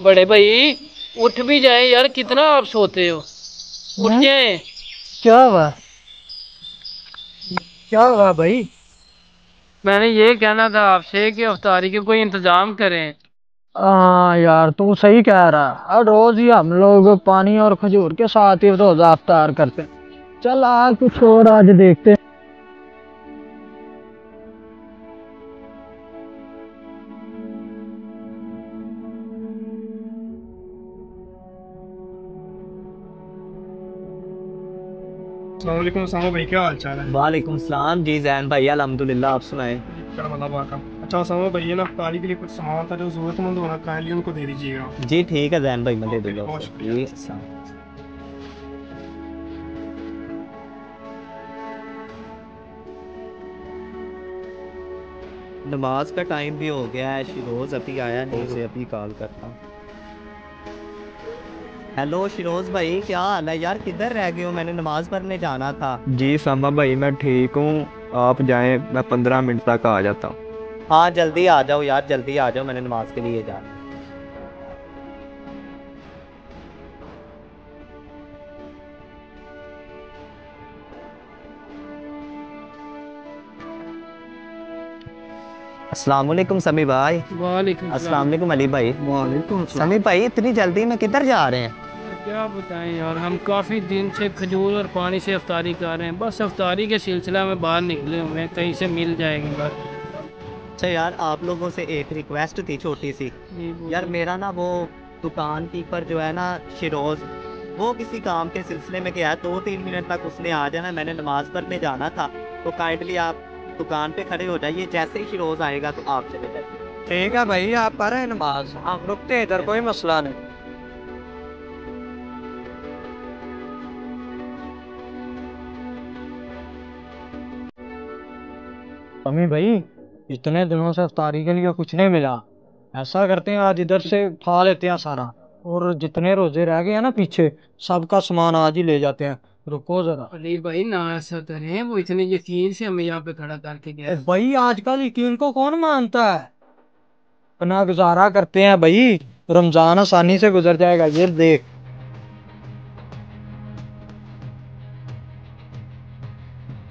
बड़े भाई उठ भी जाए यार, कितना आप सोते हो? उठ जाए। क्या हुआ? क्या हुआ भाई? मैंने ये कहना था आपसे कि अफ्तारी के कोई इंतजाम करें। हाँ यार, तू सही कह रहा है। और रोज ही हम लोग पानी और खजूर के साथ ही रोजा अफ्तार करते हैं। चल आज कुछ और आज देखते हैं। अस्सलाम वालेकुम सामा भाई, क्या हाल चाल है? वालेकुम सलाम जी जैन भाई, अल्हम्दुलिल्लाह। आप सुनाएं। करबला पाका। अच्छा सामा भाई, ये ना अफ्तारी के लिए कुछ सामान था जो जरूरतमंद होना, काइंडली उनको दे दीजिएगा। जी ठीक है जैन भाई, मैं दे दूंगा बहुत आपको। शुक्रिया। जी अस्सलाम। नमाज का टाइम भी हो गया है, शिरोज अभी आया नहीं, से अभी कॉल करता हूँ। हेलो शिरोज भाई, क्या हाल है यार? किधर रह गए हो? मैंने नमाज पढ़ने जाना था। जी सामा भाई, मैं ठीक हूँ। आप जाएं, मैं 15 मिनट तक आ जाता हूँ। हाँ जल्दी आ जाओ यार, जल्दी आ जाओ, मैंने नमाज के लिए जाना। अस्सलाम वालेकुम समी भाई। वालेकुम अस्सलाम सलाम। वालेकुम अली भाई। वालेकुम समी भाई इतनी जल्दी में किधर जा रहे हैं? क्या बताएं यार, हम काफ़ी दिन से खजूर और पानी से अफ्तारी कर रहे हैं। बस अफ्तारी के सिलसिला में बाहर निकले हुए हैं, कहीं से मिल जाएगी बस। अच्छा यार, आप लोगों से एक रिक्वेस्ट थी छोटी सी। जी यार बोलिए। मेरा ना वो दुकान कीपर जो है ना, शिरोज, वो किसी काम के सिलसिले में गया है। 2-3 मिनट तक उसने आ जाना, मैंने नमाज पढ़ने जाना था। तो काइंडली आप दुकान पे खड़े हो जाइए, जैसे ही शिरोज आएगा तो आप चले जाइए। ठीक है भाई, आप पढ़ रहे हैं नमाज, हम रुकते हैं इधर, कोई मसला नहीं। अमी भाई, इतने दिनों से इफ्तारी के लिए कुछ नहीं मिला। ऐसा करते हैं, आज इधर से खा लेते हैं सारा। और जितने रोजे रह गए हैं ना पीछे, सबका सामान आज ही ले जाते हैं। रुको जरा। अली भाई ना ऐसा करें, वो इतने यकीन से हमें यहाँ पे खड़ा करके गया। भाई आजकल यकीन को कौन मानता है? अपना गुजारा करते हैं भाई। रमजान आसानी से गुजर जाएगा, ये देख।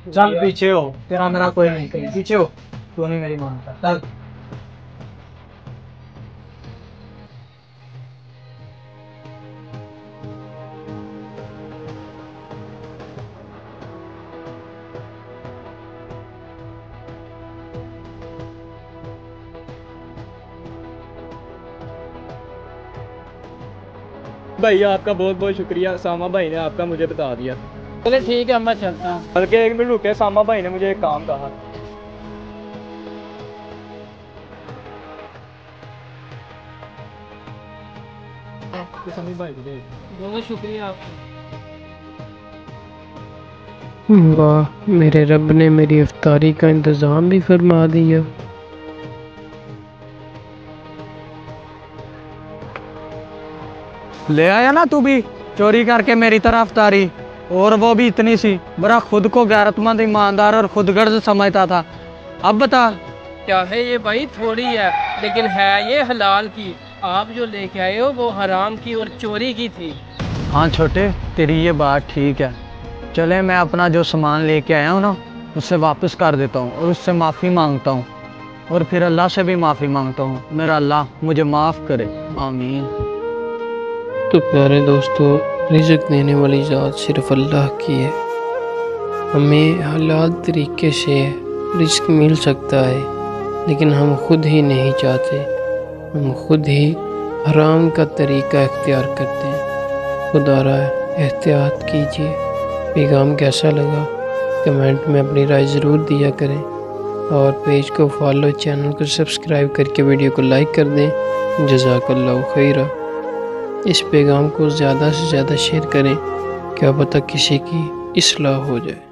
चल पीछे हो, तेरा मेरा कोई नहीं, कहीं पीछे हो। तू नहीं मेरी मानता, चल। भाई आपका बहुत बहुत शुक्रिया, सामा भाई ने आपका मुझे बता दिया। चले ठीक है, मैं चलता हूँ। बल्कि 1 मिनट रुके, सामा भाई ने मुझे एक काम कहा। तो समी भाई को दे। बहुत शुक्रिया आपका। वाह, मेरे रब ने मेरी इफ्तारी का इंतज़ाम भी फरमा दिया। ले आया ना तू भी चोरी करके मेरी तरफ तारी। और वो भी इतनी सी, बड़ा खुद को गैरतमंद, ईमानदार और खुदगर्ज समझता था। अब बता। क्या है ये भाई? थोड़ी है, लेकिन है ये हलाल की। आप जो लेके आए हो वो हराम की और चोरी की थी। हाँ छोटे, तेरी ये बात ठीक है। चले, मैं अपना जो सामान लेके आया हूँ ना, उससे वापस कर देता हूँ और उससे माफ़ी मांगता हूँ। और फिर अल्लाह से भी माफ़ी मांगता हूँ, मेरा अल्लाह मुझे माफ़ करे। आमीन। तो प्यारे दोस्तों, रिज़्क़ देने वाली ज़ात सिर्फ अल्लाह की है। हमें हलाल तरीके से रिज़्क़ मिल सकता है, लेकिन हम खुद ही नहीं चाहते। हम खुद ही हराम का तरीका इख्तियार करते हैं। खुदारा एहतियात कीजिए। पैगाम कैसा लगा कमेंट में अपनी राय ज़रूर दिया करें, और पेज को फॉलो, चैनल को सब्सक्राइब करके वीडियो को लाइक कर दें। जज़ाकल्लाहु खैरा। इस पैगाम को ज़्यादा से ज़्यादा शेयर करें, क्या पता किसी की इस्लाह हो जाए।